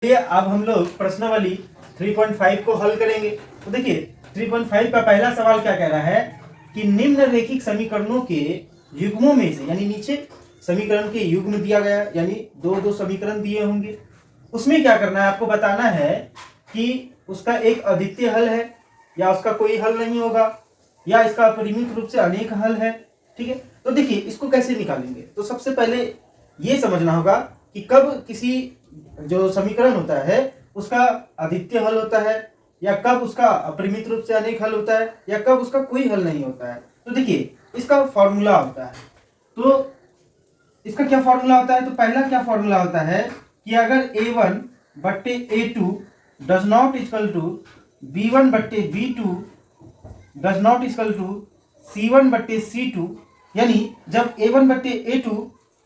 ये अब हम लोग प्रश्नावली 3.5 को हल करेंगे। तो देखिए 3.5 का पहला सवाल क्या कह रहा है कि निम्न रेखिक समीकरणों के युग्मों में से, यानी नीचे समीकरण के युग्म दिया गया, यानी दो दो समीकरण दिए होंगे, उसमें क्या करना है, आपको बताना है कि उसका एक अद्वितीय हल है या उसका कोई हल नहीं होगा या इसका अपरिमित रूप से अनेक हल है। ठीक है, तो देखिए इसको कैसे निकालेंगे। तो सबसे पहले ये समझना होगा कि कब किसी जो समीकरण होता है उसका अद्वितीय हल होता है या कब उसका अपरिमित रूप से अनेक हल होता है या कब उसका कोई हल नहीं होता है। तो देखिए इसका फॉर्मूला होता है। तो इसका क्या फॉर्मूला होता है, तो पहला क्या फॉर्मूला होता है कि अगर a1 बट्टे a2 does not equal to b1 बट्टे b2 does not equal to c1 बट्टे c2, यानी जब a1 बट्टे a2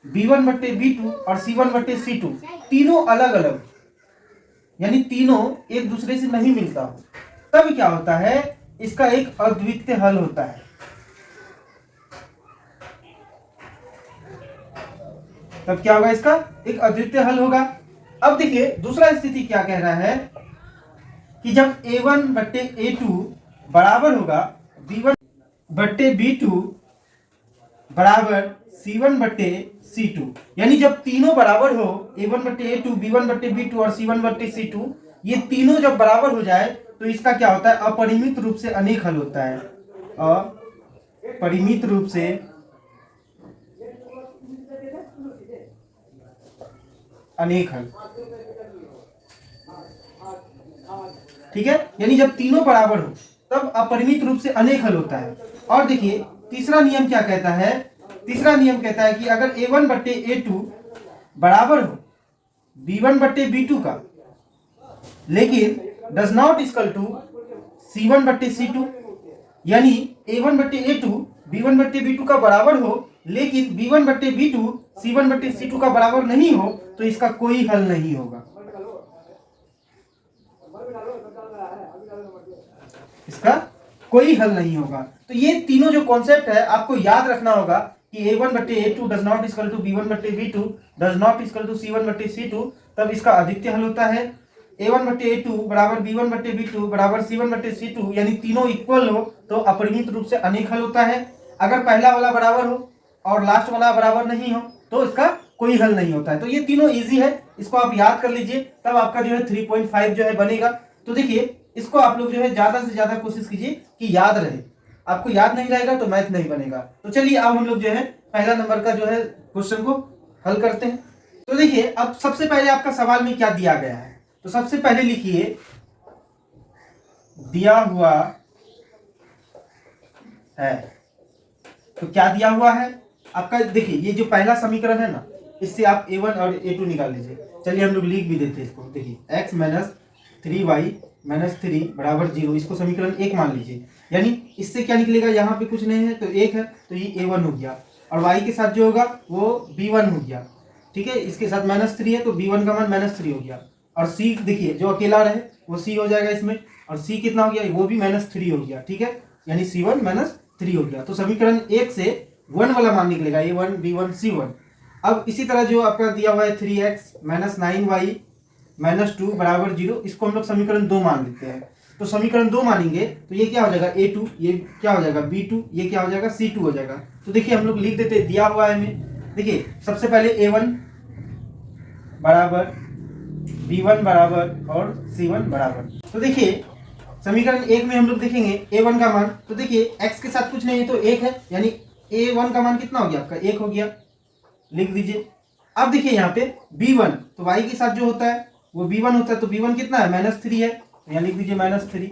b1 बट्टे b2 और c1 बट्टे c2 तीनों अलग अलग, यानी तीनों एक दूसरे से नहीं मिलता हो, तब क्या होता है, इसका एक अद्वितीय हल होता है। तब क्या होगा, इसका एक अद्वितीय हल होगा। अब देखिए दूसरा स्थिति क्या कह रहा है कि जब a1 बट्टे a2 बराबर होगा b1 बट्टे b2 बराबर c1 बट्टे c2, यानी जब तीनों बराबर हो a1 बट्टे a2 b1 बट्टे b2 और c1 बट्टे c2, ये तीनों जब बराबर हो जाए तो इसका क्या होता है, अपरिमित रूप से अनेक हल होता है। अपरिमित रूप से अनेक हल, ठीक है, यानी जब तीनों बराबर हो तब अपरिमित रूप से अनेक हल होता है। और देखिए तीसरा नियम क्या कहता है, तीसरा नियम कहता है कि अगर a1 बट्टे a2 बराबर हो b1 बट्टे b2 का, लेकिन does not equal to c1 बट्टे c2, यानी a1 बट्टे a2 b1 बट्टे b2 का बराबर हो लेकिन b1 बट्टे b2 c1 बट्टे c2 का बराबर नहीं हो, तो इसका कोई हल नहीं होगा। इसका कोई हल नहीं होगा। तो ये तीनों जो कॉन्सेप्ट है आपको याद रखना होगा कि a1 बट्टे a2 does not equal to b1 बट्टे b2 does not equal to c1 बट्टे c2, तब इसका अद्वितीय हल होता है। a1 बट्टे a2 बराबर b1 बट्टे b2 बराबर c1 बट्टे c2, यानी तीनों इक्वल हो तो अपरिमित रूप से अनेक हल होता है। अगर पहला वाला बराबर हो और लास्ट वाला बराबर नहीं हो तो इसका कोई हल नहीं होता है। तो ये तीनों इजी है, इसको आप याद कर लीजिए, तब आपका जो है 3.5 जो है बनेगा। तो देखिए इसको आप लोग जो है ज्यादा से ज्यादा कोशिश कीजिए कि याद रहे। आपको याद नहीं रहेगा तो मैथ नहीं बनेगा। तो चलिए अब हम लोग जो है पहला नंबर का जो है क्वेश्चन को हल करते हैं। तो देखिए अब सबसे पहले आपका सवाल में क्या दिया गया है, तो सबसे पहले लिखिए दिया हुआ है। तो क्या दिया हुआ है आपका, देखिए ये जो पहला समीकरण है ना, इससे आप a1 और a2 निकाल लीजिए। चलिए हम लोग लिख भी देते हैं इसको। देखिए x माइनस 3y माइनस 3 बराबर 0, इसको समीकरण 1 मान लीजिए। यानी इससे क्या निकलेगा, यहाँ पे कुछ नहीं है तो 1 है, तो ये a1 हो गया, और y के साथ जो होगा वो b1 हो गया। ठीक है, इसके साथ माइनस 3 है तो b1 का मान माइनस 3 हो गया, और c देखिए जो अकेला रहे वो c हो जाएगा इसमें, और c कितना हो गया, वो भी माइनस 3 हो गया। ठीक है, यानी c1 माइनस 3 हो गया। तो समीकरण 1 से 1 वाला मान निकलेगा a1 b1 c1। अब इसी तरह जो आपका दिया हुआ है 3x माइनस 9y माइनस 2 बराबर 0, इसको हम लोग समीकरण 2 मान लेते हैं। तो समीकरण 2 मानेंगे तो ये क्या हो जाएगा a2, ये क्या हो जाएगा b2, ये क्या हो जाएगा c2 हो जाएगा। तो देखिए हम लोग लिख देते हैं, दिया हुआ है हमें। देखिए सबसे पहले a1 बराबर b1 बराबर और c1 बराबर। तो देखिए समीकरण 1 में हम लोग देखेंगे a1 का मान, तो देखिए x के साथ कुछ नहीं है तो 1 है, यानी a1 का मान कितना हो गया आपका, 1 हो गया, लिख दीजिए। अब देखिए यहाँ पे b1, तो y के साथ जो होता है वो b1 होता है, तो b1 कितना है, माइनस 3 है, तो यहाँ लिख दीजिए माइनस 3।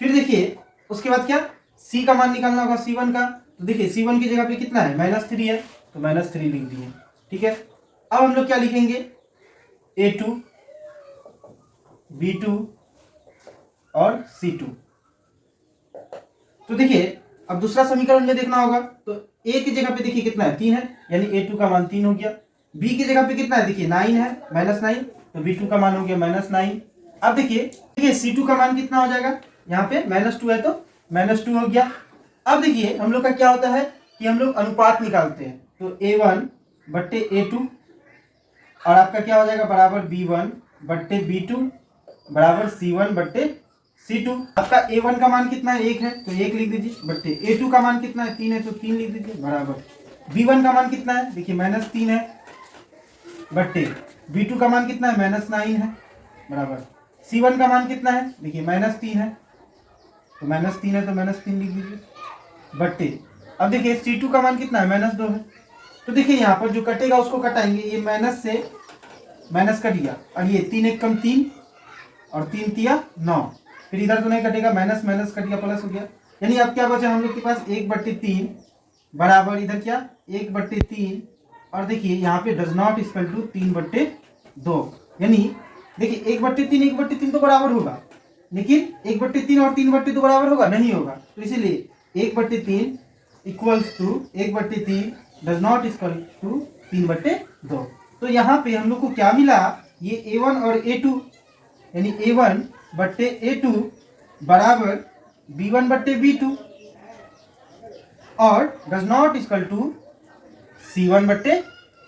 फिर देखिए उसके बाद क्या, c का मान निकालना होगा c1 का, तो देखिए c1 की जगह पे कितना है, माइनस 3 है, तो माइनस 3 लिख दिए। ठीक है, अब हम लोग क्या लिखेंगे, a2 b2 और c2। तो देखिए अब दूसरा समीकरण में देखना होगा, तो a की जगह पे देखिए कितना है, 3 है, यानी a2 का मान 3 हो गया। b की जगह पे कितना है, देखिए 9 है, माइनस 9, तो b2 का मान हो गया माइनस 9। अब देखिए c2 का मान कितना हो जाएगा, यहाँ पे माइनस 2 है तो माइनस 2 हो गया। अब देखिए हम लोग का क्या होता है कि हम लोग अनुपात निकालते हैं, तो a1 बट्टे a2 और आपका क्या हो जाएगा बराबर b1 बट्टे B2 बराबर C1 बट्टे C2। आपका A1 का मान कितना है, 1 है तो 1 लिख दीजिए, बट्टे A2 का मान कितना है, 3 है तो 3 लिख दीजिए, बराबर B1 का मान कितना है, देखिए -3 है, बट्टे B2 का मान कितना है, -9 है, बराबर C1 का मान कितना है, देखिए -3 है तो -3 है तो -3 लिख दीजिए, बट्टे अब देखिए C2 का मान कितना है, -2 है। तो देखिए यहाँ पर जो कटेगा उसको कटाएंगे, ये माइनस से माइनस कट गया और ये 3 एक कम 3 और 3 तिया 9, फिर इधर तो नहीं कटेगा, माइनस माइनस कट गया प्लस हो गया, यानी अब क्या बचा हम लोग के पास 1/3 बराबर इधर क्या 1/3 और देखिए यहाँ पे डज नॉट इक्वल टू 3/2, यानी देखिए 1/3 1/3 तो बराबर होगा, लेकिन 1/3 और 3/2 बराबर होगा नहीं होगा, तो इसीलिए 1/3 equals to 1/3 does not equal to 3/2। तो यहाँ पे हम लोग को क्या मिला, ये A1 और A2 यानी A1 बट्टे A2 बराबर B1 बट्टे B2 और does not equal to C1 बट्टे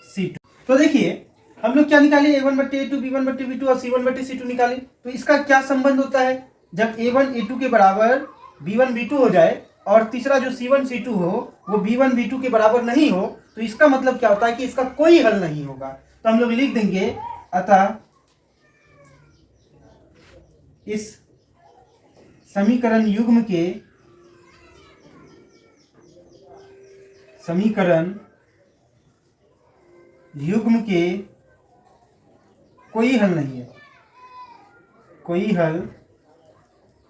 C2। तो देखिए हम लोग क्या निकाले, A1 बट्टे A2 B1 बट्टे B2 और C1 बट्टे C2 निकाले। तो इसका क्या संबंध होता है, जब A1 A2 के बराबर B1 B2 हो जाए और तीसरा जो C1 C2 हो वो B1 B2 के बराबर नहीं हो, तो इसका मतलब क्या होता है कि इसका कोई हल नहीं होगा। तो हम लोग लिख देंगे, अतः इस समीकरण युग्म के कोई हल नहीं है, कोई हल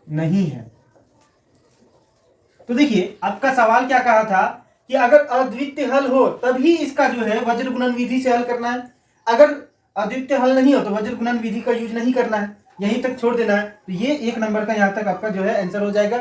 नहीं है। तो देखिए आपका सवाल क्या कहा था कि अगर अद्वितीय हल हो तभी इसका जो है वज्र गुणन विधि से हल करना है, अगर अद्वितीय हल नहीं हो तो वज्र गुणन विधि का यूज नहीं करना है, यहीं तक छोड़ देना है। तो ये 1 नंबर का यहाँ तक आपका जो है आंसर हो जाएगा।